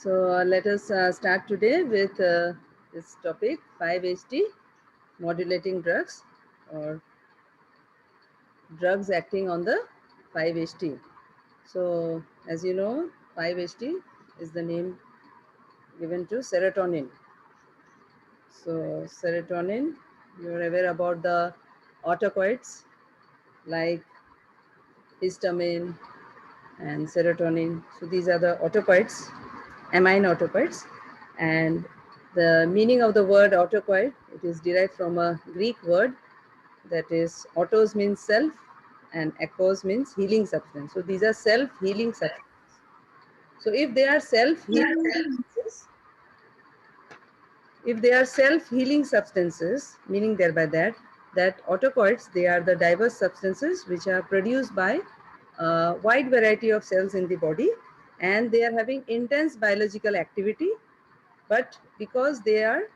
Let us start today with this topic 5-HT modulating drugs or drugs acting on the 5-HT. So as you know, 5-HT is the name given to serotonin. So serotonin, you're aware about the autocoids like histamine and serotonin. So these are the autocoids, amine autocoids. And the meaning of the word autocoid, it is derived from a Greek word that is autos means self and akos means healing substance. So these are self-healing substances. So if they are self-healing substances, meaning thereby that autocoids, they are the diverse substances which are produced by a wide variety of cells in the body, and they are having intense biological activity, but because they are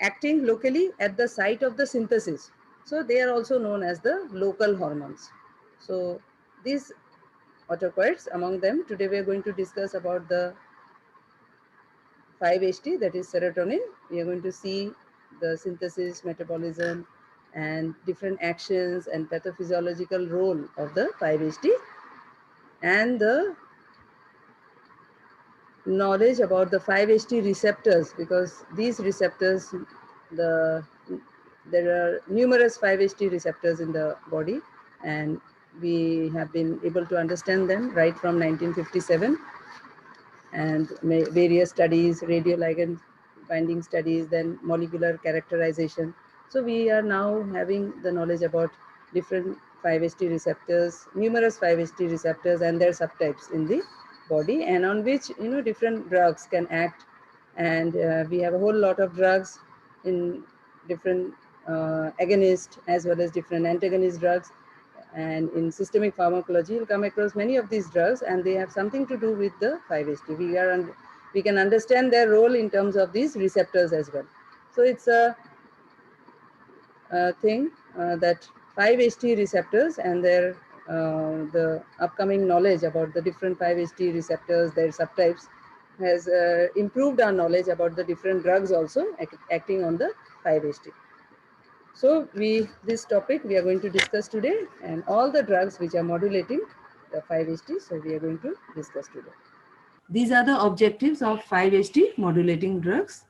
acting locally at the site of the synthesis, so they are also known as the local hormones. So these autocoids, among them today we are going to discuss about the 5-HT, that is serotonin. We are going to see the synthesis, metabolism, and different actions and pathophysiological role of the 5-HT, and the knowledge about the 5-HT receptors, because these receptors, there are numerous 5-HT receptors in the body, and we have been able to understand them right from 1957, and various studies, radioligand binding studies, then molecular characterization. So we are now having the knowledge about different 5-HT receptors, numerous 5-HT receptors and their subtypes in the body, and on which different drugs can act. And we have a whole lot of drugs in different agonist as well as different antagonist drugs. And in systemic pharmacology, you'll come across many of these drugs, and they have something to do with the 5-HT. We can understand their role in terms of these receptors as well. So it's a thing that 5-HT receptors and their the upcoming knowledge about the different 5-HT receptors, their subtypes, has improved our knowledge about the different drugs also acting on the 5-HT. So this topic we are going to discuss today, and all the drugs which are modulating the 5-HT. So we are going to discuss today. These are the objectives of 5-HT modulating drugs.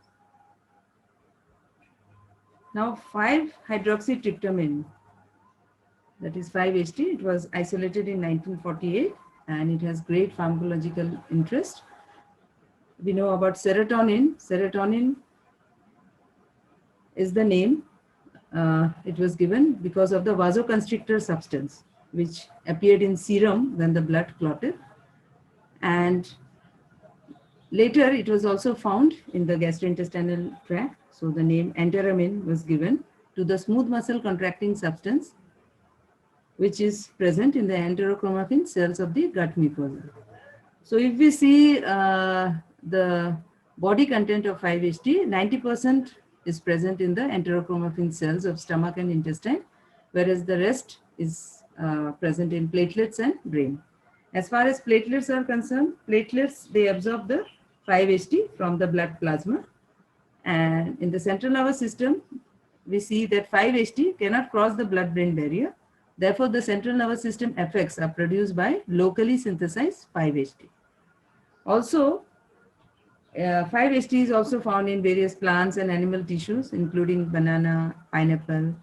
Now 5-hydroxytryptamine, that is 5-HT, it was isolated in 1948 and it has great pharmacological interest. We know about serotonin. Serotonin is the name. It was given because of the vasoconstrictor substance which appeared in serum when the blood clotted, and later it was also found in the gastrointestinal tract. So the name enteramine was given to the smooth muscle contracting substance which is present in the enterochromaffin cells of the gut mucosa. So if we see the body content of 5-HT, 90% is present in the enterochromaffin cells of stomach and intestine, whereas the rest is present in platelets and brain. As far as platelets are concerned, platelets, they absorb the 5-HT from the blood plasma. And in the central nervous system, we see that 5-HT cannot cross the blood-brain barrier. Therefore, the central nervous system effects are produced by locally synthesized 5-HT. Also, 5-HT is also found in various plants and animal tissues, including banana, pineapple,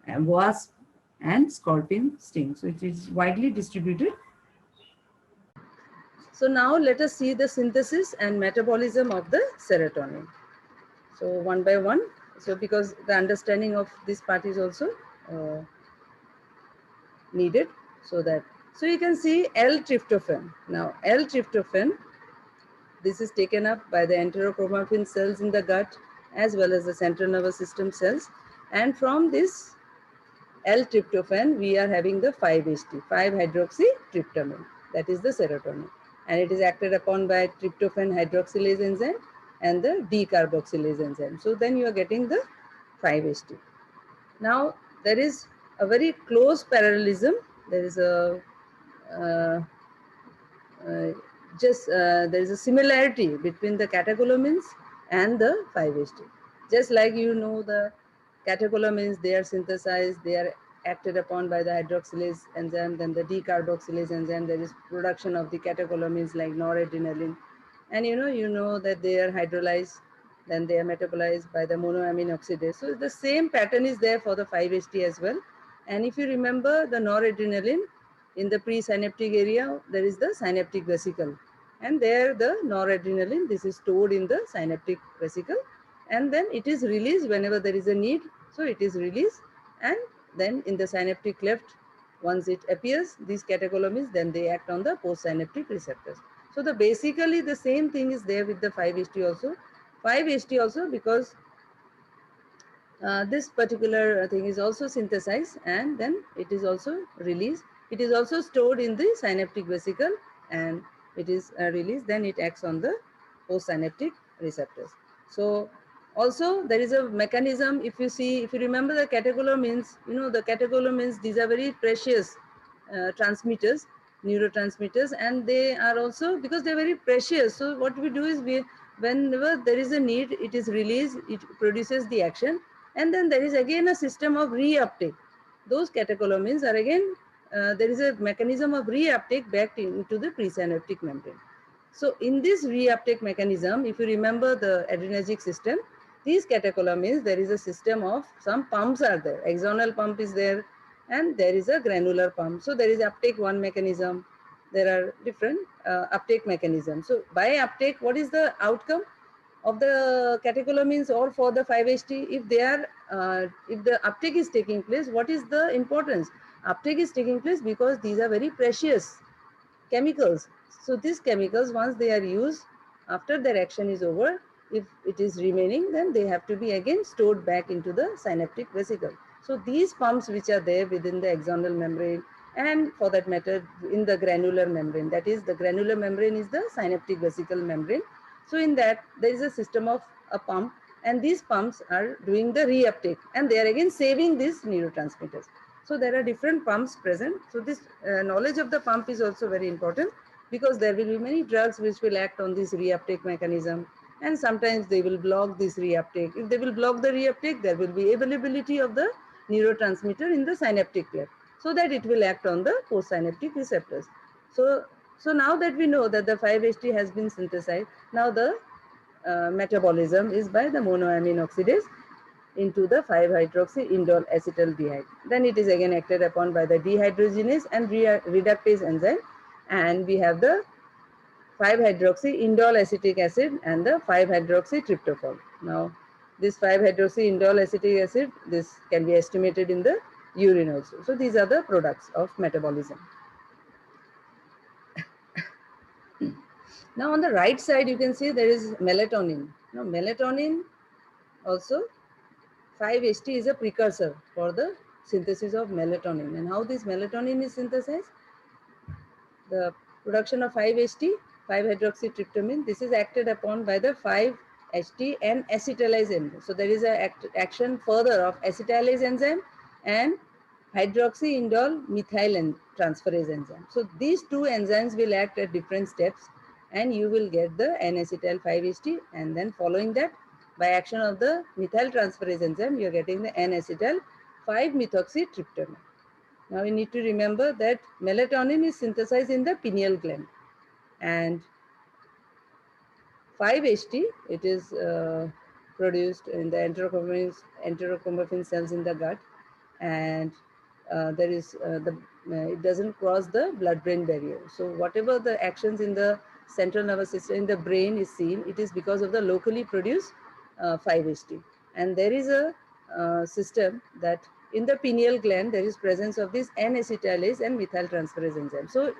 wasp, and scorpion sting. So it is widely distributed. So now let us see the synthesis and metabolism of the serotonin. So one by one. So because the understanding of this part is also needed, so you can see L-tryptophan. Now L-tryptophan, this is taken up by the enterochromaffin cells in the gut as well as the central nervous system cells, and from this L-tryptophan we are having the 5-HT, 5-hydroxytryptamine, that is the serotonin, and it is acted upon by tryptophan hydroxylase enzyme and the decarboxylase enzyme. So then you are getting the 5-HT. Now there is a very close parallelism. There is a just there is a similarity between the catecholamines and the 5-HT. Just like the catecholamines, they are synthesized, they are acted upon by the hydroxylase enzyme, then the decarboxylase enzyme, there is production of the catecholamines like noradrenaline. And that they are hydrolyzed, then they are metabolized by the monoamine oxidase. So the same pattern is there for the 5-HT as well. And if you remember the noradrenaline, in the presynaptic area, there is the synaptic vesicle. And there the noradrenaline, this is stored in the synaptic vesicle. And then it is released whenever there is a need. So it is released. And then in the synaptic cleft, once it appears, these catecholamines, then they act on the postsynaptic receptors. So basically the same thing is there with the 5-HT also. 5-HT also, because this particular thing is also synthesized and then it is also released. It is also stored in the synaptic vesicle and it is released, then it acts on the postsynaptic receptors. So also there is a mechanism, if you remember the catecholamines, the catecholamines, these are very precious transmitters, neurotransmitters, and they are also, because they're very precious, so what we do is whenever there is a need, it is released, it produces the action, and then there is again a system of reuptake. Those catecholamines are again, there is a mechanism of reuptake back into the presynaptic membrane. So in this reuptake mechanism, if you remember the adrenergic system, these catecholamines, there is a system of some pumps are there. Axonal pump is there and there is a granular pump. So there is uptake one mechanism. There are different uptake mechanisms. So by uptake, what is the outcome of the catecholamines or for the 5-HT? If they are, if the uptake is taking place, what is the importance? Uptake is taking place because these are very precious chemicals. So these chemicals, once they are used, after their action is over, if it is remaining, then they have to be again stored back into the synaptic vesicle. So these pumps which are there within the axonal membrane, and for that matter in the granular membrane, that is the granular membrane is the synaptic vesicle membrane. So in that there is a system of a pump, and these pumps are doing the reuptake and they are again saving these neurotransmitters. So there are different pumps present. So this knowledge of the pump is also very important, because there will be many drugs which will act on this reuptake mechanism, and sometimes they will block this reuptake. If they will block the reuptake, there will be availability of the neurotransmitter in the synaptic cleft, so that it will act on the postsynaptic receptors. So now that we know that the 5-HT has been synthesized, now the metabolism is by the monoamine oxidase into the 5-hydroxy-indole acetaldehyde. Then it is again acted upon by the dehydrogenase and reductase enzyme, and we have the 5-hydroxy-indole acetic acid and the 5-hydroxytryptophan. Now this 5-hydroxy-indole acetic acid, this can be estimated in the urine also. So these are the products of metabolism. Now on the right side you can see there is melatonin. Now melatonin also, 5-HT is a precursor for the synthesis of melatonin. And how this melatonin is synthesized? The production of 5-HT, 5-hydroxytryptamine, this is acted upon by the 5-HT and acetylase enzyme. So there is an action further of acetylase enzyme and hydroxyindole methyl transferase enzyme. So these two enzymes will act at different steps, and you will get the N-acetyl 5-HT, and then following that, by action of the methyl transferase enzyme, you are getting the N-acetyl 5-methoxytryptamine. Now we need to remember that melatonin is synthesized in the pineal gland, and 5-HT, it is produced in the enterochromaffin cells in the gut, and there is it doesn't cross the blood-brain barrier. So whatever the actions in the central nervous system, in the brain is seen, it is because of the locally produced 5-HT. And there is a system that in the pineal gland, there is presence of this N-acetylase and methyl transferase enzyme. So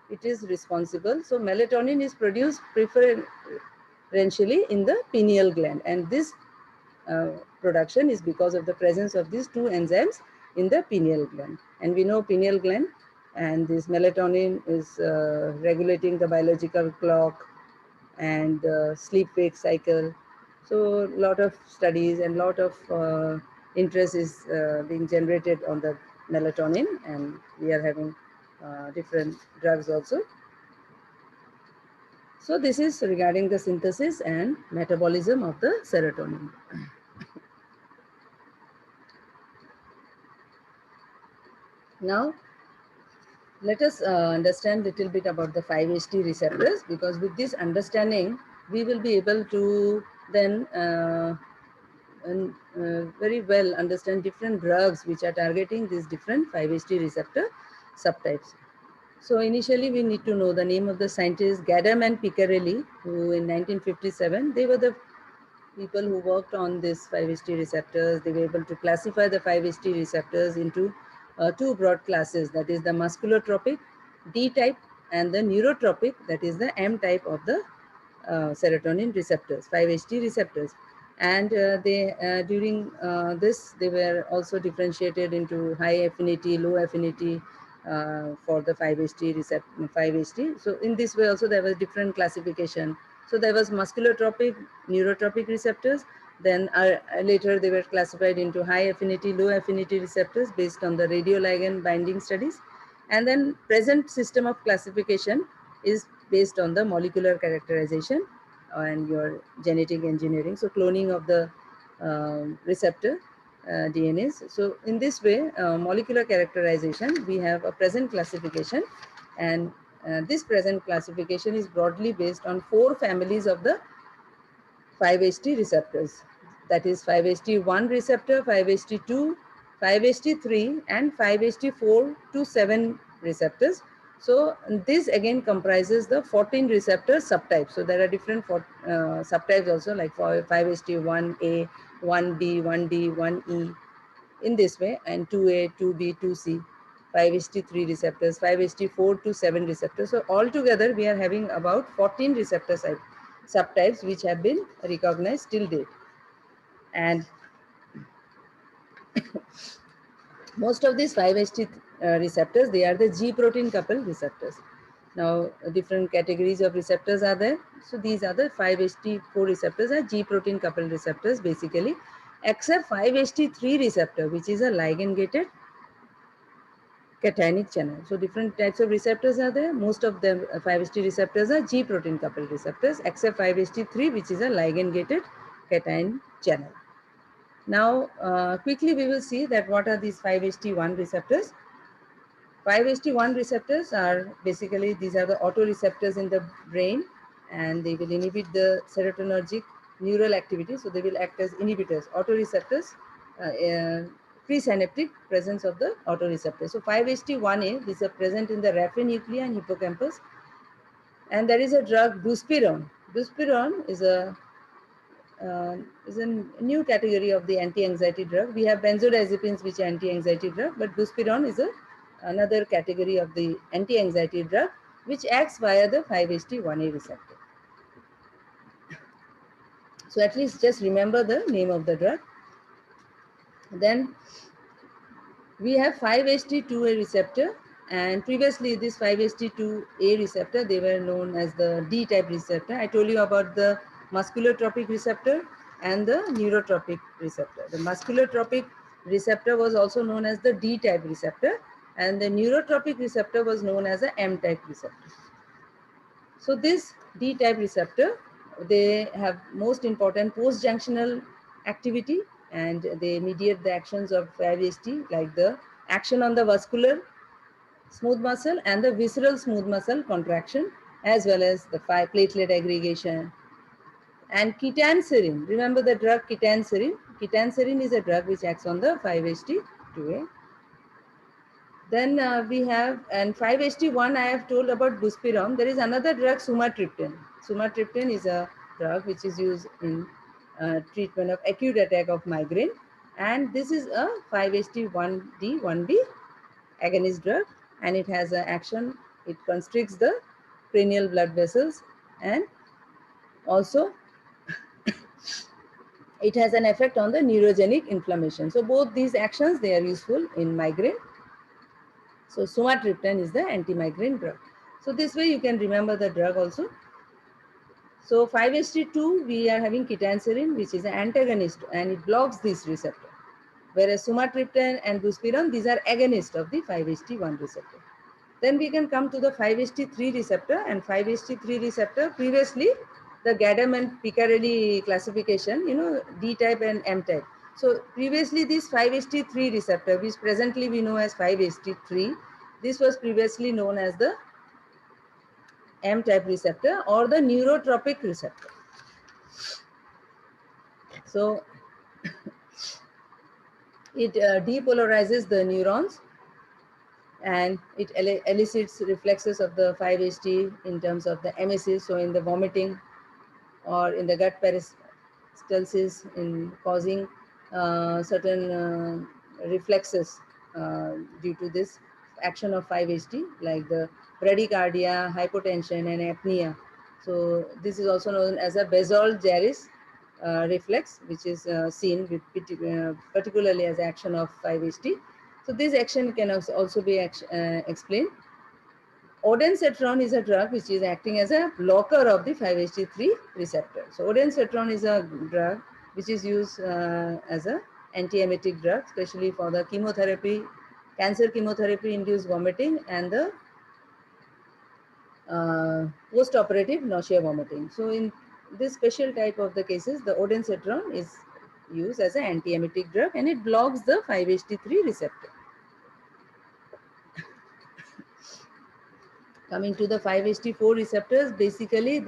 it is responsible. So melatonin is produced preferentially in the pineal gland, and this production is because of the presence of these two enzymes in the pineal gland. And we know pineal gland and this melatonin is regulating the biological clock and sleep-wake cycle. So a lot of studies and lot of interest is being generated on the melatonin, and we are having different drugs also. So this is regarding the synthesis and metabolism of the serotonin. Now, let us understand a little bit about the 5-HT receptors, because with this understanding, we will be able to then very well understand different drugs which are targeting these different 5-HT receptor subtypes. So initially, we need to know the name of the scientists, Gadam and Picarelli, who in 1957, they were the people who worked on this 5-HT receptors. They were able to classify the 5-HT receptors into two broad classes, that is the musculotropic, D type, and the neurotropic, that is the M type of the serotonin receptors, 5-HT receptors. And during this, they were also differentiated into high affinity, low affinity for the 5-HT receptor, 5-HT. So in this way also there was different classification. So there was musculotropic, neurotropic receptors. Then later they were classified into high affinity, low affinity receptors based on the radioligand binding studies. And then present system of classification is based on the molecular characterization and your genetic engineering. So cloning of the receptor DNAs. So in this way, molecular characterization, we have a present classification, and this present classification is broadly based on 4 families of the 5-HT receptors. That is 5-HT1 receptor, 5-HT2, 5-HT3, and 5-HT4 to 7 receptors. So this again comprises the 14 receptor subtypes. So there are different subtypes also, like 5-HT1A, 1B, 1D, 1E, in this way, and 2A, 2B, 2C, 5-HT3 receptors, 5-HT4 to 7 receptors. So altogether we are having about 14 receptor subtypes which have been recognized till date. And most of these 5-HT receptors, they are the G protein coupled receptors. Now, different categories of receptors are there. So these are the 5-HT4 receptors are G protein coupled receptors basically, except 5-HT3 receptor, which is a ligand gated cationic channel. So different types of receptors are there. Most of them 5-HT receptors are G protein coupled receptors, except 5-HT3, which is a ligand gated cation channel. Now, quickly we will see that what are these 5-HT1 receptors. 5-HT1 receptors are basically, these are the autoreceptors in the brain, and they will inhibit the serotonergic neural activity. So they will act as inhibitors, autoreceptors, presynaptic presence of the autoreceptor. So 5-HT1A, these are present in the raphe nuclei and hippocampus. And there is a drug, buspirone. Buspirone is a new category of the anti-anxiety drug. We have benzodiazepines, which are anti-anxiety drug, but buspirone is another category of the anti-anxiety drug, which acts via the 5-HT1A receptor. So at least just remember the name of the drug. Then we have 5-HT2A receptor, and previously this 5-HT2A receptor, they were known as the D-type receptor. I told you about the musculotropic receptor and the neurotropic receptor. The musculotropic receptor was also known as the D-type receptor, and the neurotropic receptor was known as the M-type receptor. So this D-type receptor, they have most important post-junctional activity, and they mediate the actions of 5-HT, like the action on the vascular smooth muscle and the visceral smooth muscle contraction, as well as the platelet aggregation. And ketanserin, remember the drug ketanserin? Ketanserin is a drug which acts on the 5-HT2A. Then we have, and 5-HT1 I have told about buspirone. There is another drug, sumatriptan. Sumatriptan is a drug which is used in treatment of acute attack of migraine. And this is a 5-HT1D, 1B agonist drug, and it has an action, it constricts the cranial blood vessels, and also it has an effect on the neurogenic inflammation. So both these actions, they are useful in migraine. So sumatriptan is the anti-migraine drug. So this way you can remember the drug also. So 5-HT2, we are having ketanserin, which is an antagonist, and it blocks this receptor. Whereas sumatriptan and buspirone, these are agonists of the 5-HT1 receptor. Then we can come to the 5-HT3 receptor, and 5-HT3 receptor, previously the Gadam and Picarelli classification, D type and M type. So previously this 5-HT3 receptor, which presently we know as 5-HT3, this was previously known as the M type receptor or the neurotropic receptor. So it depolarizes the neurons, and it elicits reflexes of the 5-HT in terms of the emesis, so in the vomiting or in the gut peristalsis, in causing certain reflexes due to this action of 5-HT, like the bradycardia, hypotension, and apnea. So this is also known as a Basal-Jarris reflex, which is seen with particularly as action of 5-HT. So this action can also be explained. Ondansetron is a drug which is acting as a blocker of the 5-HT3 receptor. So ondansetron is a drug which is used as an antiemetic drug, especially for the chemotherapy, cancer chemotherapy induced vomiting, and the post-operative nausea vomiting. So in this special type of the cases, the ondansetron is used as an antiemetic drug, and it blocks the 5-HT3 receptor. Coming to the 5-HT4 receptors, basically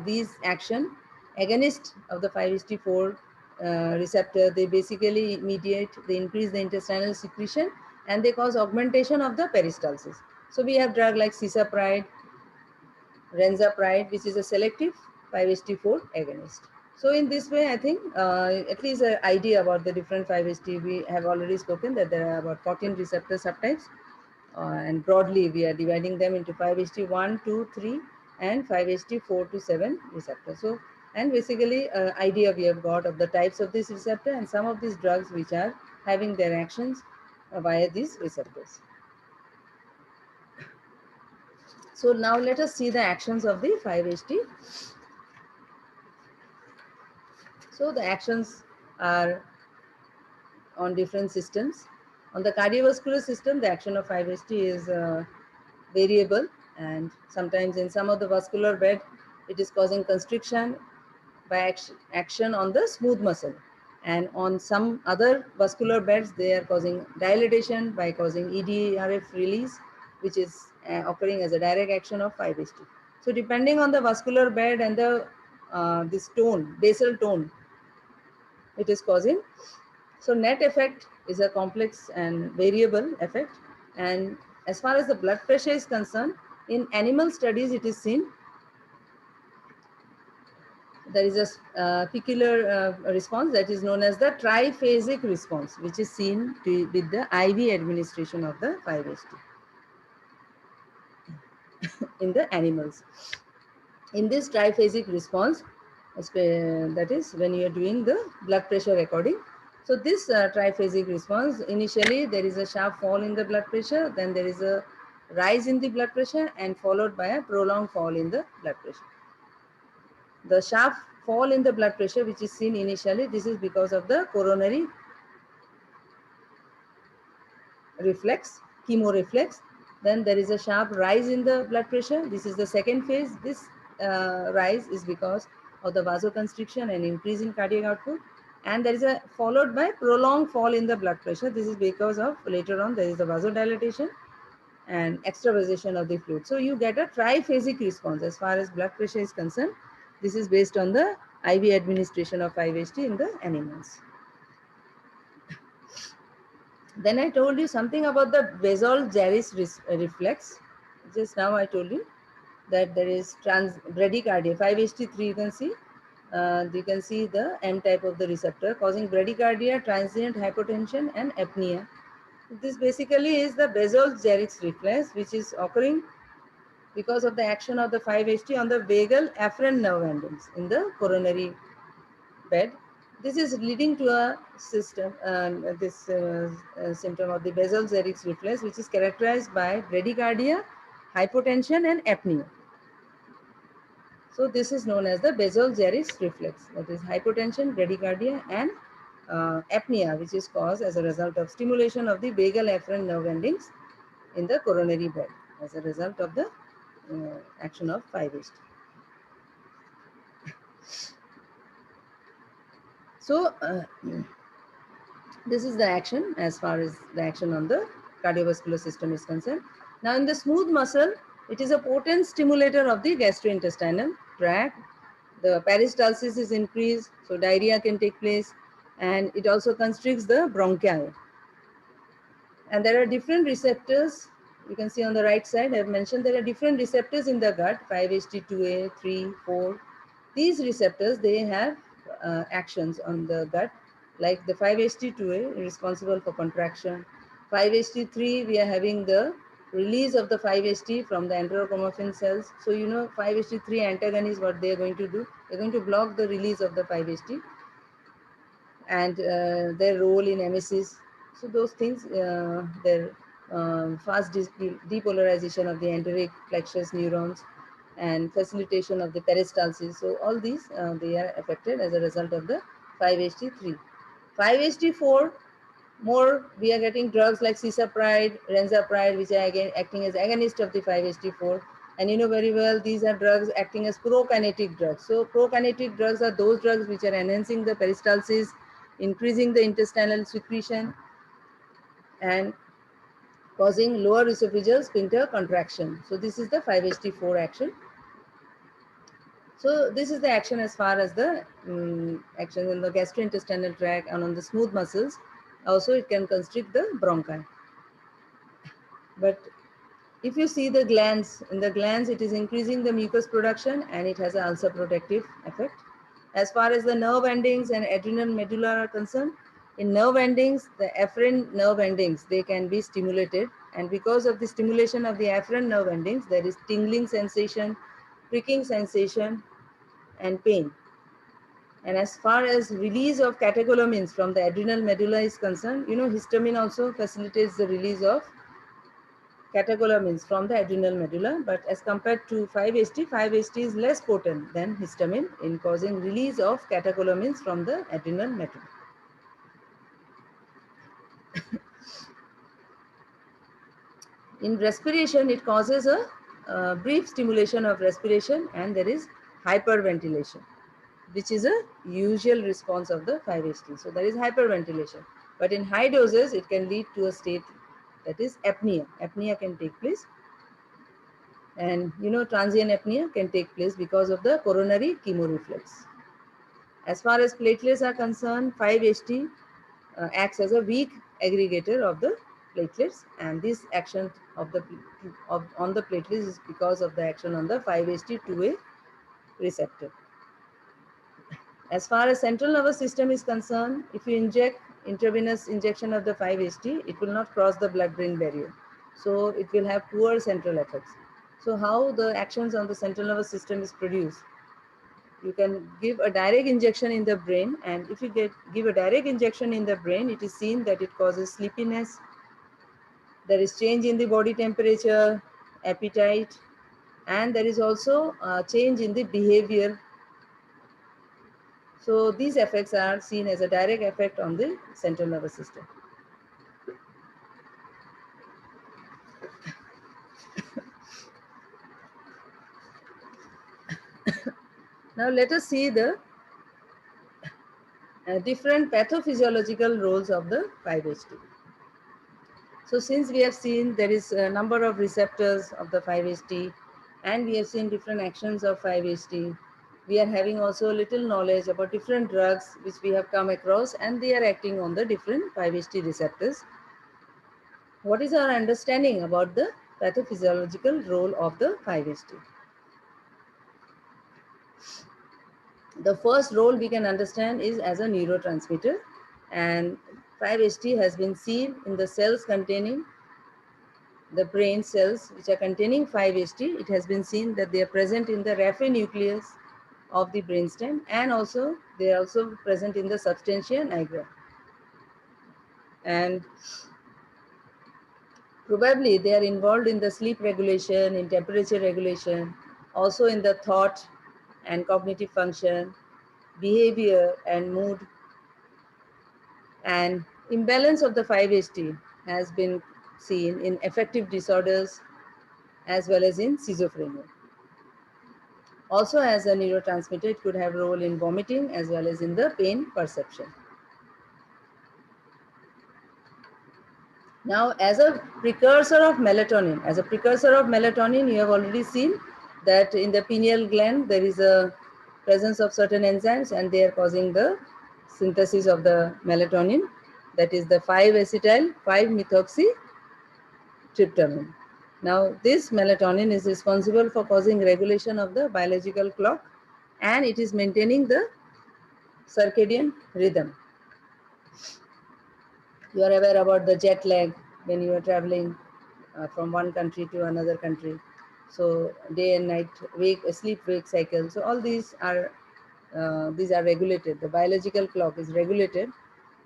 these action agonist of the 5-HT4 receptor. They basically they increase the intestinal secretion, and they cause augmentation of the peristalsis. So we have drug like cisapride, renzapride, which is a selective 5-HT4 agonist. So in this way, I think at least an idea about the different 5-HT. We have already spoken that there are about 14 receptor subtypes. And broadly, we are dividing them into 5-HT1, 2, 3, and 5-HT4 to 7 receptors. So, and basically, idea we have got of the types of this receptor and some of these drugs which are having their actions via these receptors. So now let us see the actions of the 5-HT. So the actions are on different systems. On the cardiovascular system, the action of 5-HT is variable, and sometimes in some of the vascular bed, it is causing constriction by action on the smooth muscle. And on some other vascular beds, they are causing dilatation by causing EDRF release, which is occurring as a direct action of 5-HT. So depending on the vascular bed and the this tone, basal tone, it is causing. So net effect is a complex and variable effect. And as far as the blood pressure is concerned, in animal studies, it is seen there is a peculiar response that is known as the triphasic response, which is seen with the IV administration of the 5-HT in the animals. In this triphasic response, that is when you are doing the blood pressure recording. So this triphasic response, initially there is a sharp fall in the blood pressure, then there is a rise in the blood pressure, and followed by a prolonged fall in the blood pressure. The sharp fall in the blood pressure, which is seen initially, this is because of the coronary reflex, chemoreflex. Then there is a sharp rise in the blood pressure. This is the second phase. This rise is because of the vasoconstriction and increase in cardiac output. And there is a followed by prolonged fall in the blood pressure. This is because of later on there is the vasodilatation and extravasation of the fluid. So you get a triphasic response as far as blood pressure is concerned. This is based on the IV administration of 5-HT in the animals. Then I told you something about the Basal-Jarris reflex. Just now I told you that there is bradycardia, 5-HT3 you can see. You can see the M type of the receptor causing bradycardia, transient hypotension, and apnea. This basically is the Basal-Jarris reflex, which is occurring because of the action of the 5-HT on the vagal afferent nerve endings in the coronary bed. This is leading to a system, symptom of the Basal-Jarris reflex, which is characterized by bradycardia, hypotension, and apnea. So this is known as the Basal-Jarris reflex, that is hypotension, bradycardia, and apnea, which is caused as a result of stimulation of the vagal afferent nerve endings in the coronary bed. as a result of the action of 5-HT. So this is the action as far as the action on the cardiovascular system is concerned. Now in the smooth muscle, it is a potent stimulator of the gastrointestinal tract. The peristalsis is increased, so diarrhea can take place, and it also constricts the bronchi. And there are different receptors. You can see on the right side, I have mentioned there are different receptors in the gut, 5-HT2A, 3, 4. These receptors, they have actions on the gut, like the 5-HT2A responsible for contraction. 5-HT3, we are having the release of the 5-HT from the enterochromaffin cells. So, 5-HT3 antagonists, what they are going to do, they're going to block the release of the 5-HT and their role in emesis. So those things, their fast depolarization of the enteric plexus neurons and facilitation of the peristalsis. So all these, they are affected as a result of the 5-HT3. 5-HT4, more we are getting drugs like cisapride, renzapride, which are again acting as agonist of the 5-HT4. And you know very well, these are drugs acting as prokinetic drugs. So prokinetic drugs are those drugs which are enhancing the peristalsis, increasing the intestinal secretion, and causing lower esophageal sphincter contraction. So this is the 5-HT4 action. So this is the action as far as the action in the gastrointestinal tract and on the smooth muscles. Also, it can constrict the bronchi. But if you see the glands, in the glands, it is increasing the mucus production and it has an ulcer protective effect. As far as the nerve endings and adrenal medulla are concerned, in nerve endings, the afferent nerve endings, they can be stimulated. And because of the stimulation of the afferent nerve endings, there is tingling sensation, pricking sensation, and pain. And as far as release of catecholamines from the adrenal medulla is concerned, histamine also facilitates the release of catecholamines from the adrenal medulla, but as compared to 5-HT, 5-HT is less potent than histamine in causing release of catecholamines from the adrenal medulla. In respiration, it causes a brief stimulation of respiration and there is hyperventilation, which is a usual response of the 5-HT. So there is hyperventilation. But in high doses, it can lead to a state that is apnea. Apnea can take place. And transient apnea can take place because of the coronary chemoreflex. As far as platelets are concerned, 5-HT acts as a weak aggregator of the platelets, and this action of the on the platelets is because of the action on the 5-HT2A receptor. As far as central nervous system is concerned, if you inject intravenous injection of the 5-HT, it will not cross the blood-brain barrier. So it will have poor central effects. So how the actions on the central nervous system is produced? You can give a direct injection in the brain, and if you give a direct injection in the brain, it is seen that it causes sleepiness. There is change in the body temperature, appetite, and there is also a change in the behavior. So these effects are seen as a direct effect on the central nervous system. Now let us see the different pathophysiological roles of the 5-HT. So since we have seen there is a number of receptors of the 5-HT and we have seen different actions of 5-HT, we are having also a little knowledge about different drugs which we have come across and they are acting on the different 5-HT receptors. What is our understanding about the pathophysiological role of the 5-HT? The first role we can understand is as a neurotransmitter, and 5-HT has been seen in the cells containing the brain cells which are containing 5-HT. It has been seen that they are present in the Raphe nucleus of the brainstem, and also they are also present in the substantia nigra. And probably they are involved in the sleep regulation, in temperature regulation, also in the thought and cognitive function, behavior and mood. And imbalance of the 5-HT has been seen in affective disorders, as well as in schizophrenia. Also, as a neurotransmitter, it could have a role in vomiting as well as in the pain perception. Now, as a precursor of melatonin, you have already seen that in the pineal gland there is a presence of certain enzymes and they are causing the synthesis of the melatonin, that is the 5-acetyl 5-methoxytryptamine. Now, this melatonin is responsible for causing regulation of the biological clock and it is maintaining the circadian rhythm. You are aware about the jet lag when you are traveling from one country to another country. So day and night sleep wake cycle. So all these are regulated. The biological clock is regulated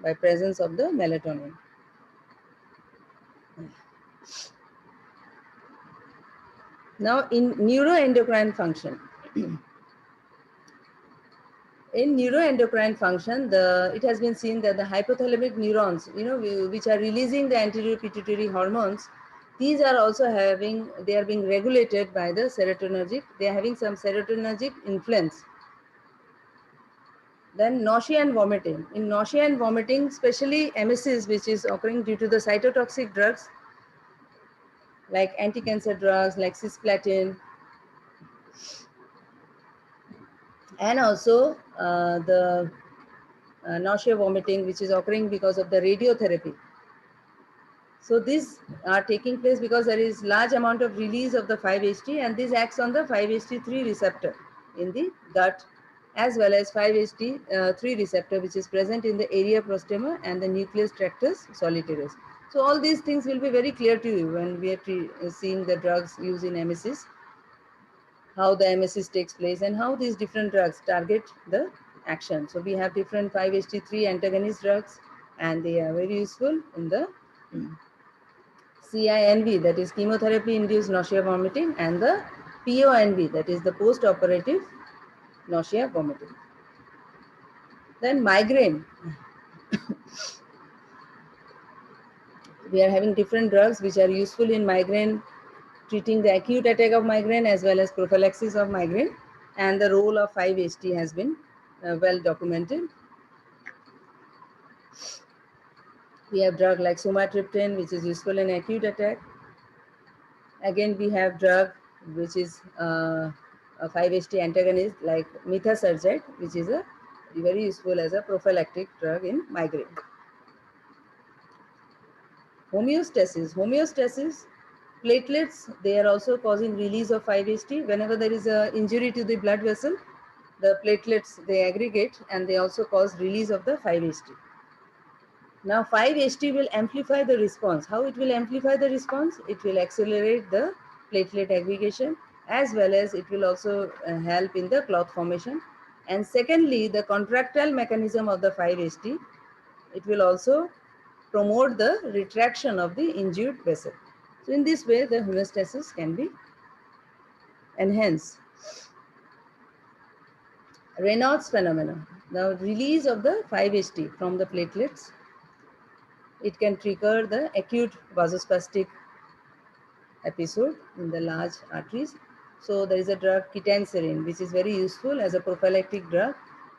by presence of the melatonin. Now in neuroendocrine function. In neuroendocrine function, it has been seen that the hypothalamic neurons, which are releasing the anterior pituitary hormones, these are also they are being regulated by the serotonergic. They are having some serotonergic influence. Then nausea and vomiting. In nausea and vomiting, especially emesis, which is occurring due to the cytotoxic drugs like anti-cancer drugs like cisplatin, and also the nausea vomiting, which is occurring because of the radiotherapy. So these are taking place because there is large amount of release of the 5-HT and this acts on the 5-HT3 receptor in the gut, as well as 5-HT3 receptor which is present in the area prostema and the nucleus tractus solitarius. So all these things will be very clear to you when we are seeing the drugs used in emesis, how the emesis takes place and how these different drugs target the action. So we have different 5-HT3 antagonist drugs and they are very useful in the CINV, that is chemotherapy-induced nausea vomiting, and the PONV, that is the post-operative nausea vomiting. Then migraine. We are having different drugs which are useful in migraine, treating the acute attack of migraine as well as prophylaxis of migraine, and the role of 5-HT has been well documented. We have drug like sumatriptan, which is useful in acute attack. Again, we have drug which is a 5-HT antagonist like methasergide, which is very useful as a prophylactic drug in migraine. Homeostasis, platelets, they are also causing release of 5-HT. Whenever there is an injury to the blood vessel, the platelets, they aggregate and they also cause release of the 5-HT. Now 5-HT will amplify the response. How it will amplify the response? It will accelerate the platelet aggregation as well as it will also help in the clot formation. And secondly, the contractile mechanism of the 5-HT, it will also promote the retraction of the injured vessel. So in this way, the homeostasis can be enhanced. Raynaud's phenomenon. The release of the 5-HT from the platelets, it can trigger the acute vasospastic episode in the large arteries. So there is a drug ketanserin, which is very useful as a prophylactic drug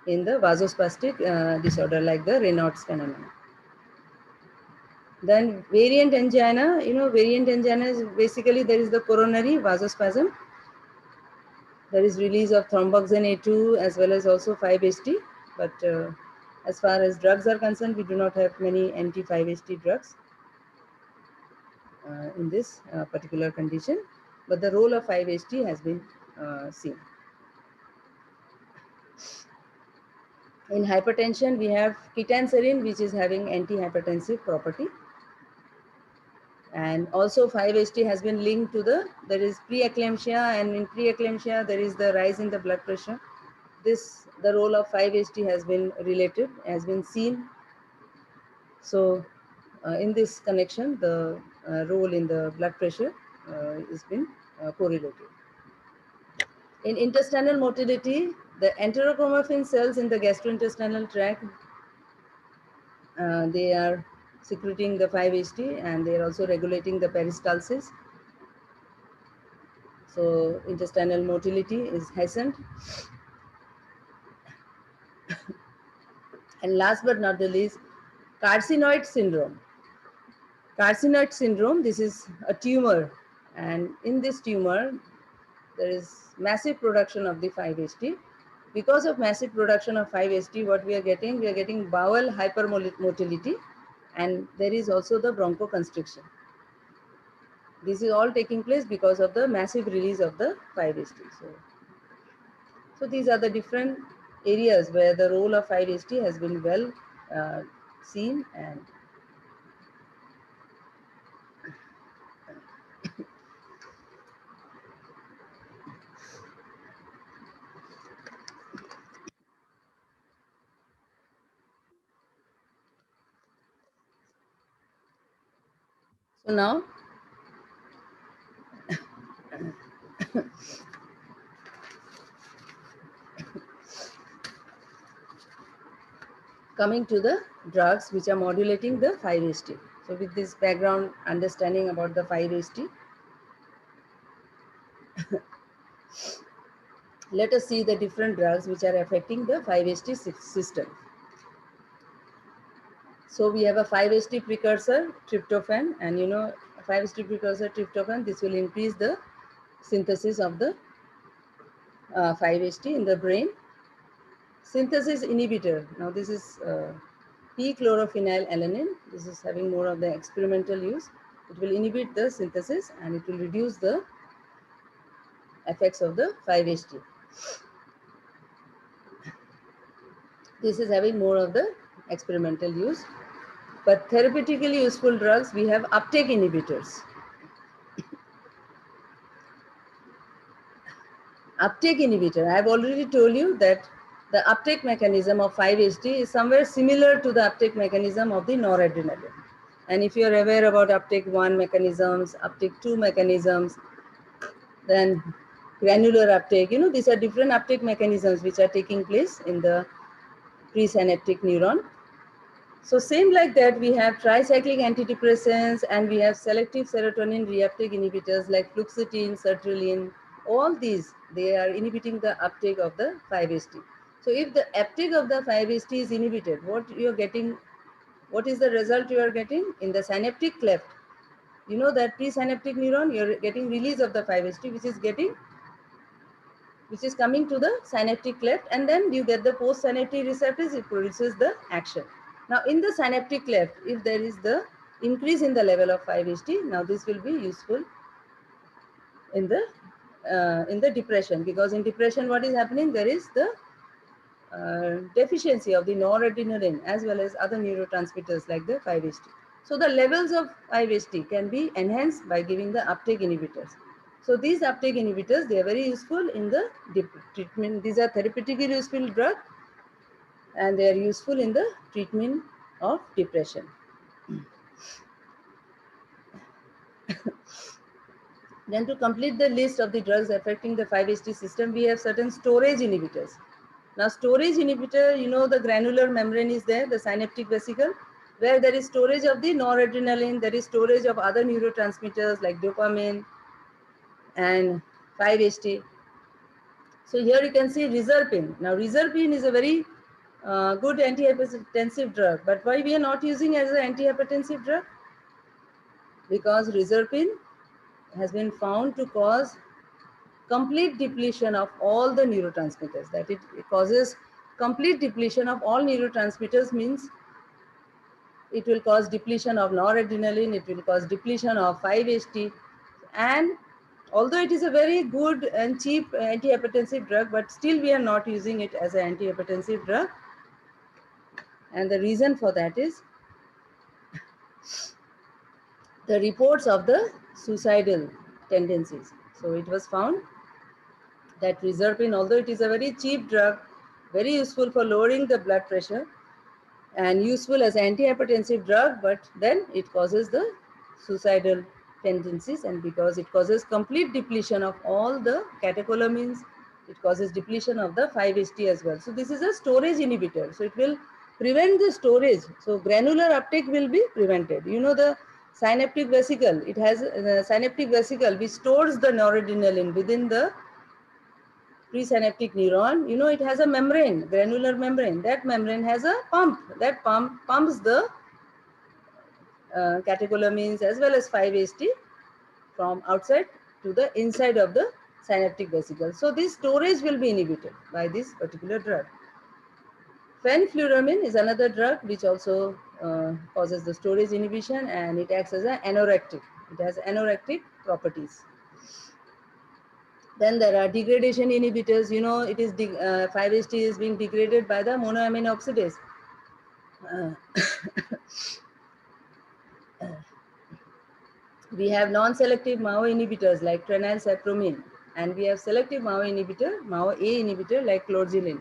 in the vasospastic disorder like the Raynaud's phenomenon. Then variant angina, variant angina is basically there is the coronary vasospasm. There is release of thromboxane A2 as well as also 5-HT. But as far as drugs are concerned, we do not have many anti-5-HT drugs in this particular condition. But the role of 5-HT has been seen. In hypertension, we have ketanserin, which is having antihypertensive property. And also 5-HT has been linked to there is preeclampsia, and in preeclampsia, there is the rise in the blood pressure. The role of 5-HT has been related, has been seen. So in this connection, the role in the blood pressure has been correlated. In intestinal motility, the enterochromaffin cells in the gastrointestinal tract, they are secreting the 5-HT and they are also regulating the peristalsis. So intestinal motility is hastened. And last but not the least, carcinoid syndrome. Carcinoid syndrome, this is a tumor, and in this tumor, there is massive production of the 5-HT. Because of massive production of 5-HT, what we are getting? We are getting bowel hypermotility, and there is also the bronchoconstriction. This is all taking place because of the massive release of the 5-HT. So these are the different areas where the role of 5-HT has been well seen. And so now coming to the drugs which are modulating the 5-HT. So with this background understanding about the 5-HT, let us see the different drugs which are affecting the 5-HT system. So we have a 5-HT precursor, tryptophan, and 5-HT precursor tryptophan, this will increase the synthesis of the 5-HT in the brain. Synthesis inhibitor, now this is p-chlorophenylalanine. This is having more of the experimental use. It will inhibit the synthesis and it will reduce the effects of the 5-HT. This is having more of the experimental use. But therapeutically useful drugs, we have uptake inhibitors. Uptake inhibitor, I have already told you that the uptake mechanism of 5-HT is somewhere similar to the uptake mechanism of the noradrenaline. And if you are aware about uptake 1 mechanisms, uptake 2 mechanisms, then granular uptake, these are different uptake mechanisms which are taking place in the presynaptic neuron. So same like that, we have tricyclic antidepressants and we have selective serotonin reuptake inhibitors like fluoxetine, sertraline. All these, they are inhibiting the uptake of the 5-HT. So if the uptake of the 5-HT is inhibited, what you are getting, what is the result you are getting? In the synaptic cleft, you know that presynaptic neuron, you are getting release of the 5-HT, which is coming to the synaptic cleft, and then you get the postsynaptic receptors, it produces the action. Now in the synaptic cleft, if there is the increase in the level of 5-HT, now this will be useful in the depression, because in depression what is happening, there is the deficiency of the noradrenaline as well as other neurotransmitters like the 5-HT. So the levels of 5-HT can be enhanced by giving the uptake inhibitors. So these uptake inhibitors, they are very useful in the treatment. These are therapeutically useful drugs and they are useful in the treatment of depression. Then to complete the list of the drugs affecting the 5-HT system, we have certain storage inhibitors. Now storage inhibitor, the granular membrane is there, the synaptic vesicle, where there is storage of the noradrenaline, there is storage of other neurotransmitters like dopamine and 5-HT. So here you can see reserpine. Now reserpine is a very good antihypertensive drug, but why we are not using as an antihypertensive drug? Because reserpine has been found to cause complete depletion of all the neurotransmitters. That it causes complete depletion of all neurotransmitters means it will cause depletion of noradrenaline, it will cause depletion of 5-HT, and although it is a very good and cheap antihypertensive drug, but still we are not using it as an antihypertensive drug. And the reason for that is the reports of the suicidal tendencies. So it was found that reserpine, although it is a very cheap drug, very useful for lowering the blood pressure and useful as an antihypertensive drug, but then it causes the suicidal tendencies, and because it causes complete depletion of all the catecholamines, it causes depletion of the 5-HT as well. So this is a storage inhibitor. So it will prevent the storage. So granular uptake will be prevented. The synaptic vesicle. It has a synaptic vesicle which stores the noradrenaline within the presynaptic neuron. You know, it has a membrane, granular membrane. That membrane has a pump. That pump pumps the catecholamines as well as 5-HT from outside to the inside of the synaptic vesicle. So this storage will be inhibited by this particular drug. Fenfluramine is another drug which also causes the storage inhibition, and it acts as an anorectic. It has anorectic properties. Then there are degradation inhibitors. You know, it is 5-HT is being degraded by the monoamine oxidase. We have non-selective MAO inhibitors like prenylcypromine, and we have selective MAO inhibitor, MAO-A inhibitor like clorgelin.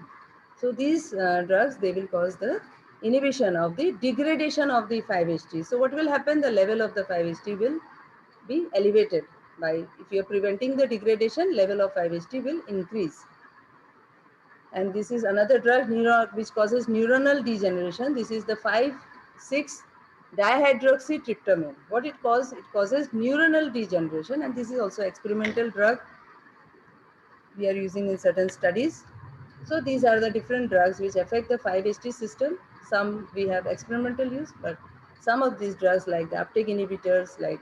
So these drugs, they will cause the inhibition of the degradation of the 5-HT. So what will happen? The level of the 5-HT will be elevated by, if you are preventing the degradation, level of 5-HT will increase. And this is another drug which causes neuronal degeneration. This is the 5,6 dihydroxytryptamine. What it causes? It causes neuronal degeneration, and this is also experimental drug we are using in certain studies. So these are the different drugs which affect the 5-HT system. Some we have experimental use, but some of these drugs like the uptake inhibitors, like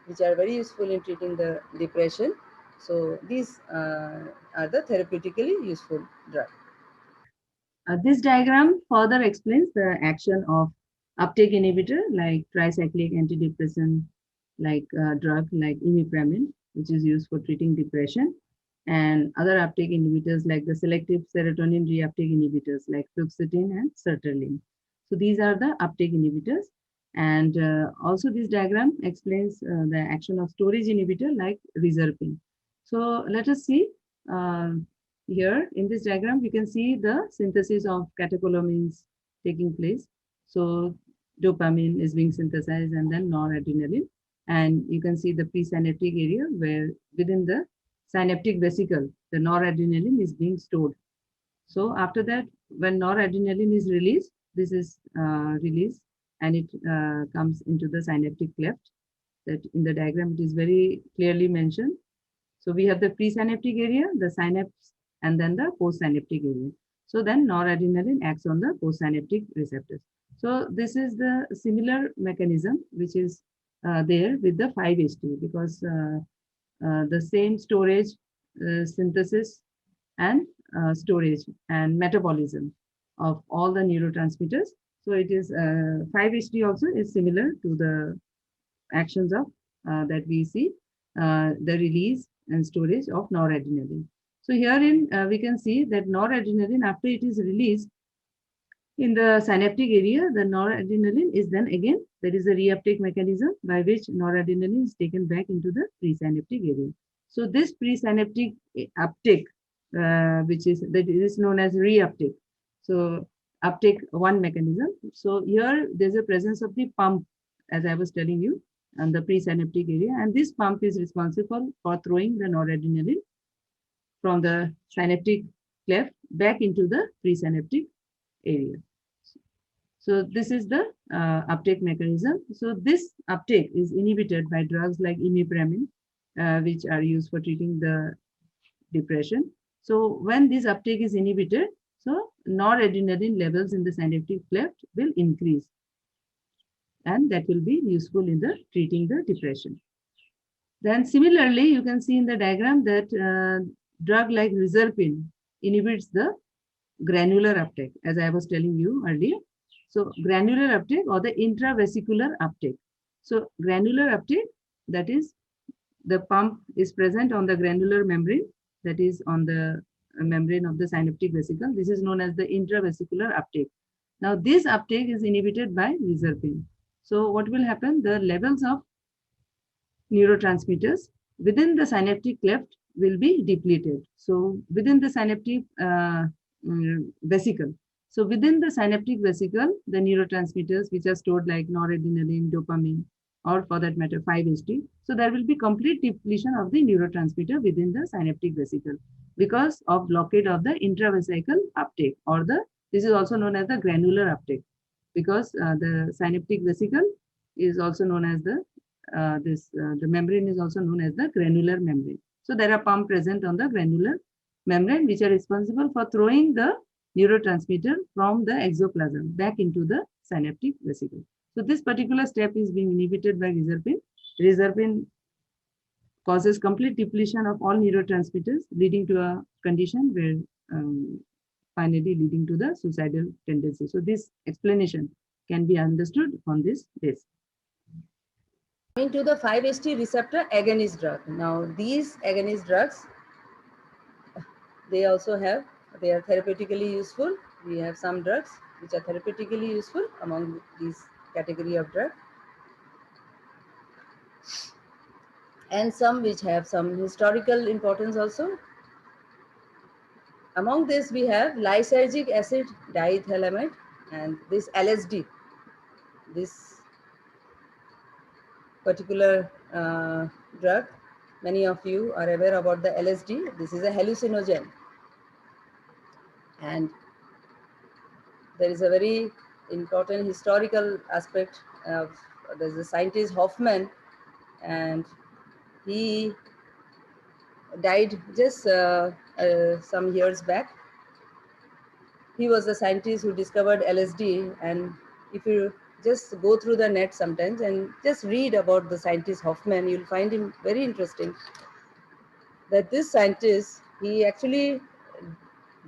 which are very useful in treating the depression. So these are the therapeutically useful drugs. This diagram further explains the action of uptake inhibitor like tricyclic antidepressant, like drug like imipramine, which is used for treating depression, and other uptake inhibitors like the selective serotonin reuptake inhibitors like fluoxetine and sertraline. So these are the uptake inhibitors. And also this diagram explains the action of storage inhibitor like reserpine. So let us see. Here in this diagram, we can see the synthesis of catecholamines taking place. So dopamine is being synthesized and then noradrenaline. And you can see the presynaptic area where within the synaptic vesicle, the noradrenaline is being stored. So after that, when noradrenaline is released, this is released and it comes into the synaptic cleft. That in the diagram, it is very clearly mentioned. So we have the presynaptic area, the synapse, and then the postsynaptic area. So then noradrenaline acts on the postsynaptic receptors. So this is the similar mechanism which is there with the 5-HT, because the same storage, synthesis, and storage and metabolism of all the neurotransmitters. So it is 5-HT also is similar to the actions of that we see, the release and storage of noradrenaline. So herein we can see that noradrenaline, after it is released in the synaptic area, the noradrenaline is then again, there is a reuptake mechanism by which noradrenaline is taken back into the presynaptic area. So this presynaptic uptake, which is that is known as reuptake. So uptake one mechanism. So here there's a presence of the pump, as I was telling you, on the presynaptic area, and this pump is responsible for throwing the noradrenaline from the synaptic cleft back into the presynaptic area. So this is the uptake mechanism. So this uptake is inhibited by drugs like imipramine, which are used for treating the depression. So when this uptake is inhibited, so noradrenaline levels in the synaptic cleft will increase, and that will be useful in the treating the depression. Then similarly, you can see in the diagram that drug like reserpine inhibits the granular uptake, as I was telling you earlier. So granular uptake or the intravesicular uptake. So granular uptake, that is the pump is present on the granular membrane, that is on the membrane of the synaptic vesicle. This is known as the intravesicular uptake. Now this uptake is inhibited by reserpine. So what will happen? The levels of neurotransmitters within the synaptic cleft will be depleted. So within the synaptic vesicle. So within the synaptic vesicle, the neurotransmitters which are stored like noradrenaline, dopamine, or for that matter 5-HT. So there will be complete depletion of the neurotransmitter within the synaptic vesicle because of blockade of the intravesical uptake, or this is also known as the granular uptake, because the synaptic vesicle is also known as the the membrane is also known as the granular membrane. So there are pumps present on the granular membrane which are responsible for throwing the neurotransmitter from the exoplasm back into the synaptic vesicle. So this particular step is being inhibited by reserpine. Reserpine causes complete depletion of all neurotransmitters, leading to a condition where finally leading to the suicidal tendency. So this explanation can be understood on this basis. Coming to the 5-HT receptor agonist drug. Now these agonist drugs, they are therapeutically useful. We have some drugs which are therapeutically useful among these category of drugs, and some which have some historical importance also. Among this we have lysergic acid diethylamide and this LSD. This particular drug, many of you are aware about the LSD. This is a hallucinogen, and there is a very important historical aspect of, there's a scientist Hoffman, and he died just some years back. He was the scientist who discovered LSD, and if you just go through the net sometimes and just read about the scientist Hoffman, you'll find him very interesting. That this scientist, he actually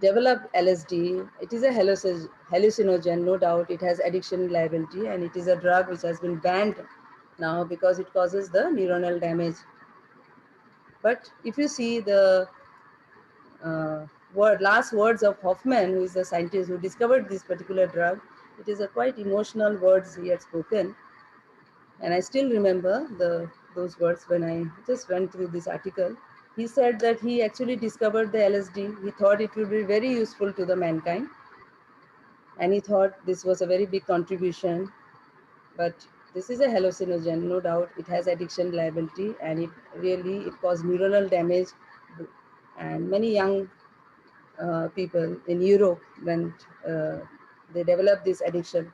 developed LSD. It is a hallucinogen, no doubt. It has addiction liability, and it is a drug which has been banned now because it causes the neuronal damage. But if you see the last words of Hoffman, who is the scientist who discovered this particular drug, it is a quite emotional words he had spoken. And I still remember those words when I just went through this article. He said that he actually discovered the LSD. He thought it would be very useful to the mankind. And he thought this was a very big contribution. But this is a hallucinogen, no doubt. It has addiction liability, and it caused neuronal damage. And many young people in Europe, when they developed this addiction,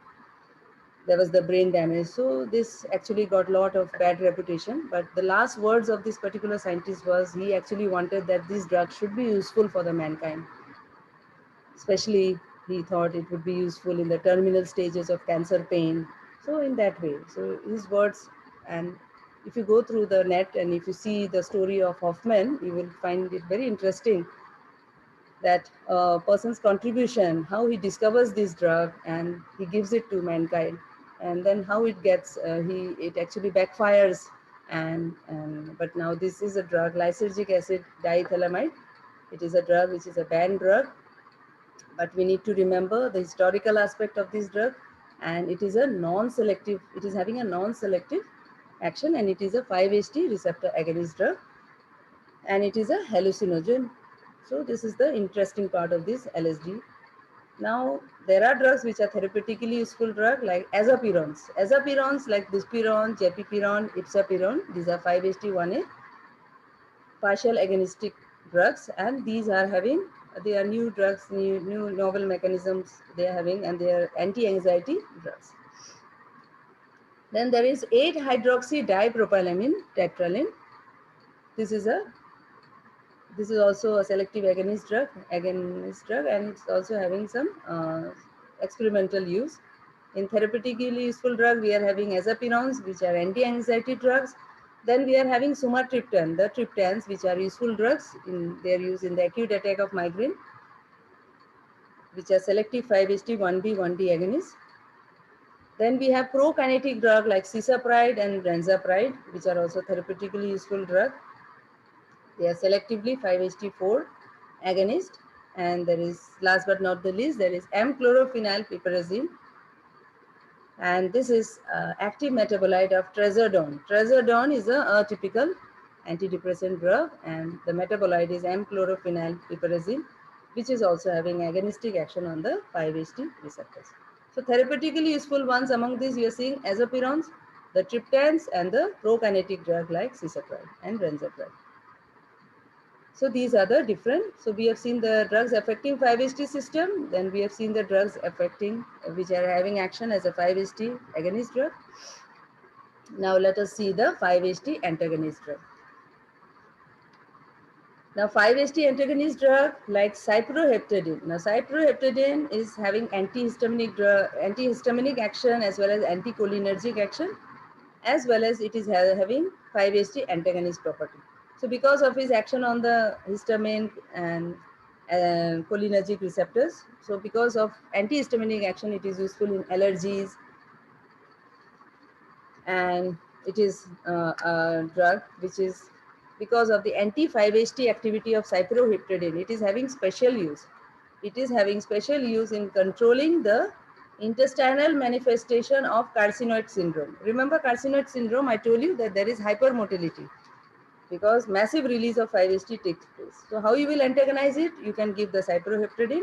there was the brain damage. So this actually got a lot of bad reputation. But the last words of this particular scientist was he actually wanted that this drug should be useful for the mankind. Especially he thought it would be useful in the terminal stages of cancer pain. So in that way, so his words, and if you go through the net and if you see the story of Hoffman, you will find it very interesting that a person's contribution, how he discovers this drug and he gives it to mankind, and then how it gets, it actually backfires. But now this is a drug, lysergic acid diethylamide. It is a drug which is a banned drug, but we need to remember the historical aspect of this drug, and it is a non-selective, it is having a non-selective action, and it is a 5-HT receptor agonist drug, and it is a hallucinogen. So this is the interesting part of this LSD. Now, there are drugs which are therapeutically useful drugs like azapirons. Azapirons like buspirone, japipirone, ipsapirone, these are 5-HT1A partial agonistic drugs, and these are having, they are new drugs, new novel mechanisms they are having, and they are anti-anxiety drugs. Then there is 8-hydroxydipropylamine tetraline. This is also a selective agonist drug, and it's also having some experimental use. In therapeutically useful drug, we are having azapirones, which are anti-anxiety drugs. Then we are having sumatriptan, the triptans, which are useful drugs. They are used in the acute attack of migraine, which are selective 5-HT1B, 1D agonists. Then we have prokinetic drug like cisapride and brenzaprid, which are also therapeutically useful drug. They are selectively 5-HT4 agonist. And there is, last but not the least, there is M-chlorophenylpiperazine. And this is active metabolite of trazodone. Trazodone is a typical antidepressant drug, and the metabolite is M-chlorophenylpiperazine, which is also having agonistic action on the 5-HT receptors. So therapeutically useful ones among these, you are seeing azapirones, the triptans, and the prokinetic drug like cisapride and brenzaprid. So these are the different. So we have seen the drugs affecting 5-HT system. Then we have seen the drugs affecting, which are having action as a 5-HT agonist drug. Now let us see the 5-HT antagonist drug. Now 5-HT antagonist drug like cyproheptadine. Now cyproheptadine is having antihistaminic action as well as anticholinergic action, as well as it is having 5-HT antagonist property. So because of its action on the histamine and cholinergic receptors, so because of antihistaminic action, it is useful in allergies, and it is a drug which is, because of the anti-5-HT activity of cyproheptadine, it is having special use. It is having special use in controlling the intestinal manifestation of carcinoid syndrome. Remember carcinoid syndrome, I told you that there is hypermotility because massive release of 5-HT takes place. So how you will antagonize it? You can give the cyproheptadine,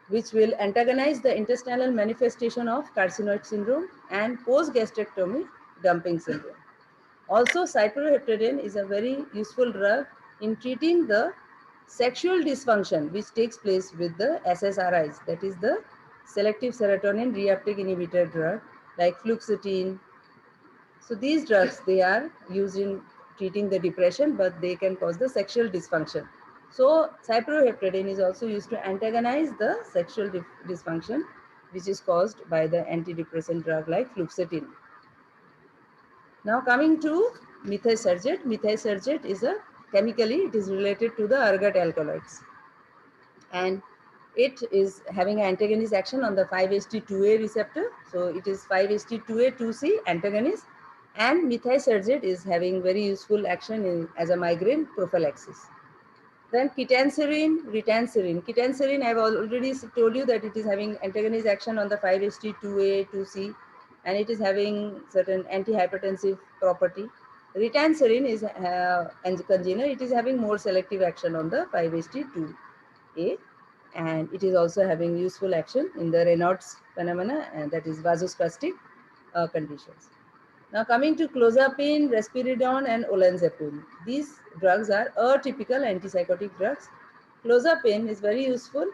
which will antagonize the intestinal manifestation of carcinoid syndrome and post-gastrectomy dumping syndrome. Also, cyproheptadine is a very useful drug in treating the sexual dysfunction which takes place with the SSRIs, that is the selective serotonin reuptake inhibitor drug like fluoxetine. So these drugs, they are used in treating the depression, but they can cause the sexual dysfunction. So cyproheptadine is also used to antagonize the sexual dysfunction which is caused by the antidepressant drug like fluoxetine. Now coming to methotrexate. Methotrexate is a chemically, it is related to the ergot alkaloids, and it is having an antagonist action on the 5-HT2A receptor. So it is 5-HT2A 2C antagonist, and methotrexate is having very useful action as a migraine prophylaxis. Then ketanserin, ritanserin. Ketanserin, I have already told you that it is having antagonist action on the 5-HT2A, 2C, and it is having certain antihypertensive property. Ritanserin is congener. It is having more selective action on the 5-HT2A, and it is also having useful action in the Raynaud's phenomena, and that is vasospastic conditions. Now coming to clozapine, risperidone and olanzapine. These drugs are atypical antipsychotic drugs. Clozapine is very useful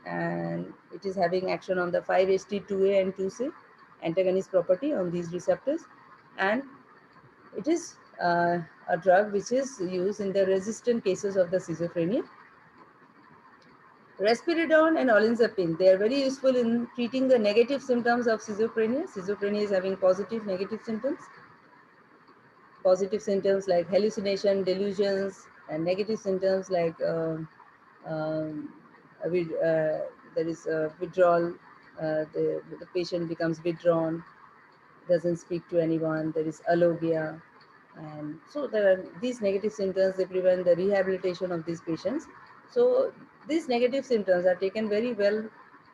and it is having action on the 5-HT2A and 2C antagonist property on these receptors, and it is a drug which is used in the resistant cases of the schizophrenia. Risperidone and olanzapine, they are very useful in treating the negative symptoms of schizophrenia. Schizophrenia is having positive, negative symptoms. Positive symptoms like hallucination, delusions, and negative symptoms like there is withdrawal. The patient becomes withdrawn, doesn't speak to anyone. There is alogia, and so there are these negative symptoms. They prevent the rehabilitation of these patients. So these negative symptoms are taken very well.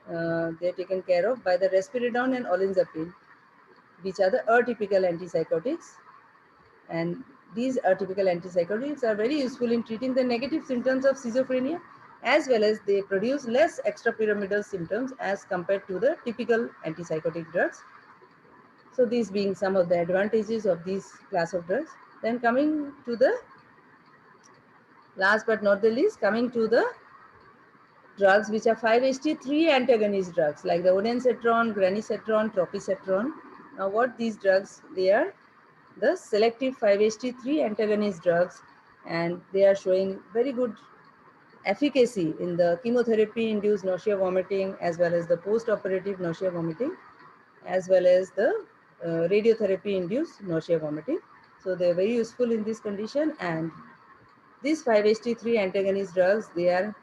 They are taken care of by the risperidone and olanzapine, which are the atypical antipsychotics. And these atypical antipsychotics are very useful in treating the negative symptoms of schizophrenia, as well as they produce less extrapyramidal symptoms as compared to the typical antipsychotic drugs. So these being some of the advantages of these class of drugs. Then coming to the last but not the least, coming to the drugs which are 5-HT3 antagonist drugs like the ondansetron, granisetron, tropisetron. Now what these drugs, they are the selective 5-HT3 antagonist drugs, and they are showing very good efficacy in the chemotherapy-induced nausea vomiting, as well as the post-operative nausea vomiting, as well as the radiotherapy-induced nausea vomiting. So they are very useful in this condition, and these 5-HT3 antagonist drugs, they are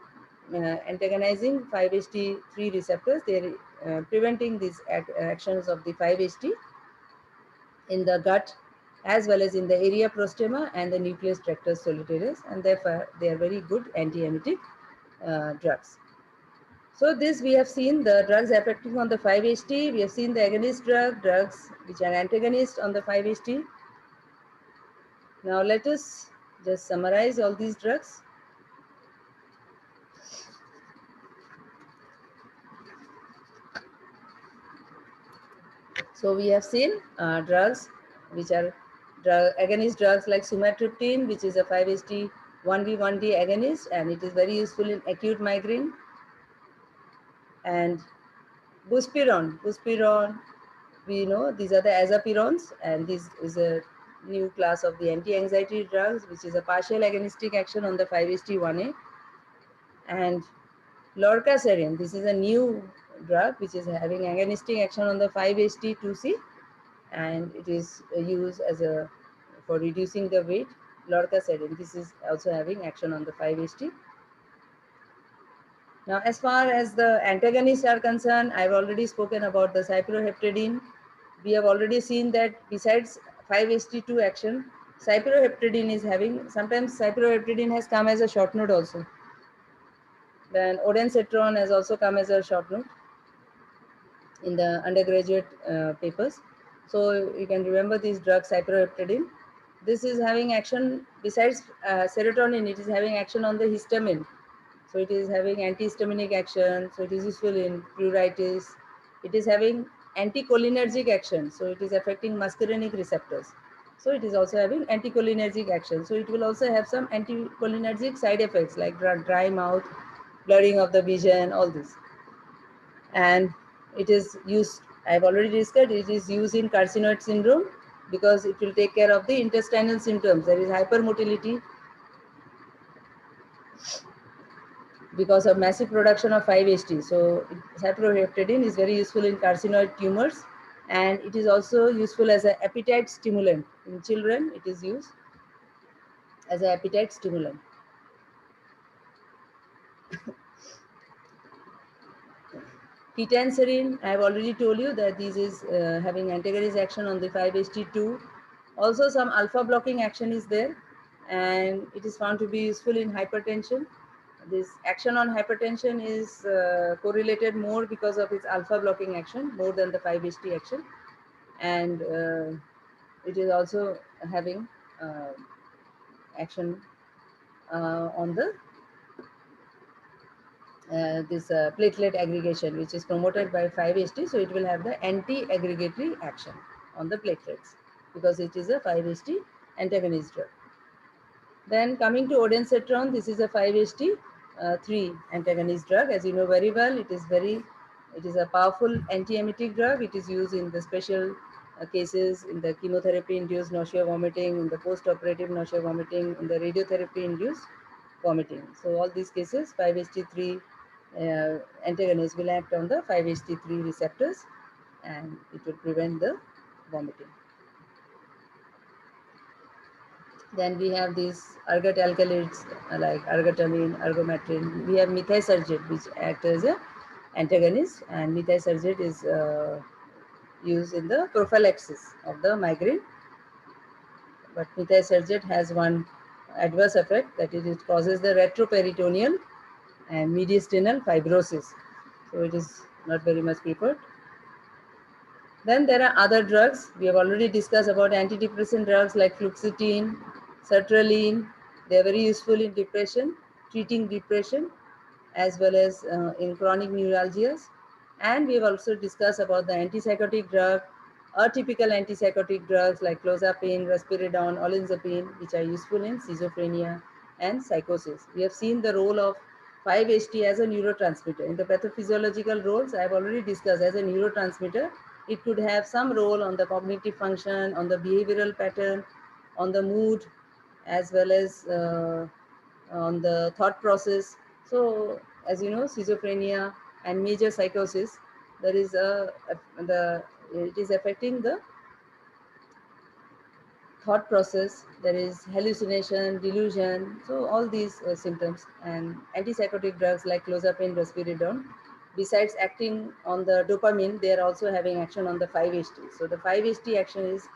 antagonizing 5-HT3 receptors. They are preventing these actions of the 5-HT in the gut, as well as in the area prostema and the nucleus tractus solitarius, and therefore they are very good antiemetic drugs. So this we have seen the drugs affecting on the 5-HT. We have seen the agonist drugs which are antagonists on the 5-HT. Now let us just summarize all these drugs. So we have seen drugs which are agonist drugs like sumatriptan, which is a 5-HT 1B1D agonist, and it is very useful in acute migraine. And buspirone, we know these are the azapirons, and this is a new class of the anti-anxiety drugs, which is a partial agonistic action on the 5-HT1A. And lorcaserin, this is a new drug which is having agonistic action on the 5-HT2C, and it is used as a for reducing the weight. Lorcaserin, this is also having action on the 5-HT. Now, as far as the antagonists are concerned, I've already spoken about the cyproheptadine. We have already seen that besides 5-HT2 action, cyproheptadine is having, sometimes cyproheptadine has come as a short note also. Then ondansetron has also come as a short note in the undergraduate papers. So you can remember this drug cyproheptadine. This is having action besides serotonin, it is having action on the histamine. So it is having antihistaminic action. So it is useful in pruritus. It is having anticholinergic action. So it is affecting muscarinic receptors. So it is also having anticholinergic action. So it will also have some anticholinergic side effects like dry mouth, blurring of the vision, all this. And it is used, I've already discussed, it is used in carcinoid syndrome because it will take care of the intestinal symptoms. There is hypermotility because of massive production of 5-HT. So cyproheptadine is very useful in carcinoid tumors, and it is also useful as an appetite stimulant. In children, it is used as an appetite stimulant. Ketanserin, I have already told you that this is having antagonist action on the 5-HT2. Also some alpha blocking action is there, and it is found to be useful in hypertension. This action on hypertension is correlated more because of its alpha blocking action more than the 5-HT action. And it is also having action on the this platelet aggregation, which is promoted by 5-HT. So it will have the anti-aggregatory action on the platelets because it is a 5-HT antagonist drug. Then coming to ondansetron, this is a 5-HT3 antagonist drug. As you know very well, it is a powerful anti-emetic drug. It is used in the special cases in the chemotherapy-induced nausea vomiting, in the post-operative nausea vomiting, in the radiotherapy-induced vomiting. So all these cases, 5-HT3 antagonists will act on the 5-HT3 receptors, and it will prevent the vomiting. Then we have these ergot alkaloids like ergotamine, ergometrin. We have methysergate, which acts as an antagonist, and methysergate is used in the prophylaxis of the migraine. But methysergate has one adverse effect, that is, it causes the retroperitoneal and mediastinal fibrosis. So it is not very much preferred. Then there are other drugs. We have already discussed about antidepressant drugs like fluoxetine, sertraline. They are very useful in depression, treating depression, as well as in chronic neuralgias. And we have also discussed about the antipsychotic drug, atypical antipsychotic drugs like clozapine, risperidone, olanzapine, which are useful in schizophrenia and psychosis. We have seen the role of 5-HT as a neurotransmitter. In the pathophysiological roles, I have already discussed as a neurotransmitter. It could have some role on the cognitive function, on the behavioral pattern, on the mood, as well as on the thought process. So, as you know, schizophrenia and major psychosis, there is it is affecting the thought process. There is hallucination, delusion. So all these symptoms, and antipsychotic drugs like clozapine, risperidone, besides acting on the dopamine, they are also having action on the 5-HT. So the 5-HT action is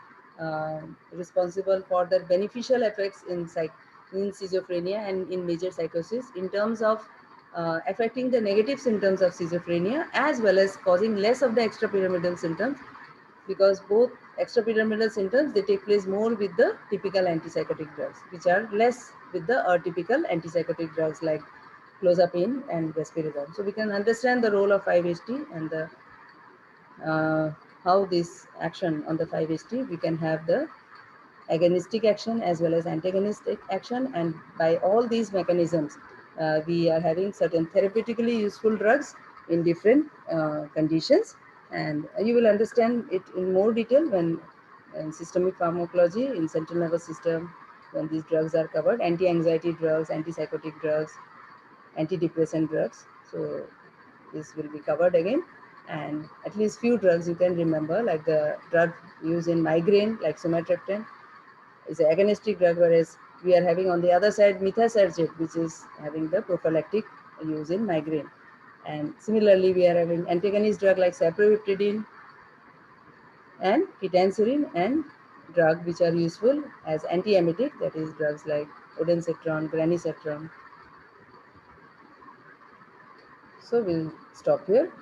responsible for the beneficial effects in schizophrenia and in major psychosis in terms of affecting the negative symptoms of schizophrenia, as well as causing less of the extrapyramidal symptoms, because both extrapyramidal symptoms, they take place more with the typical antipsychotic drugs, which are less with the atypical antipsychotic drugs like clozapine and risperidone. So we can understand the role of 5-HT and the how this action on the 5-HT, we can have the agonistic action as well as antagonistic action, and by all these mechanisms, we are having certain therapeutically useful drugs in different conditions, And you will understand it in more detail when in systemic pharmacology in central nervous system, when these drugs are covered, anti-anxiety drugs, antipsychotic drugs, antidepressant drugs. So this will be covered again. And at least few drugs you can remember, like the drug used in migraine, like sumatriptan, is an agonistic drug, whereas we are having on the other side methasergate, which is having the prophylactic use in migraine. And similarly, we are having antagonist drug like sapropterin and ketanserin, and drug which are useful as antiemetic, that is drugs like ondansetron, granisetron. So we'll stop here.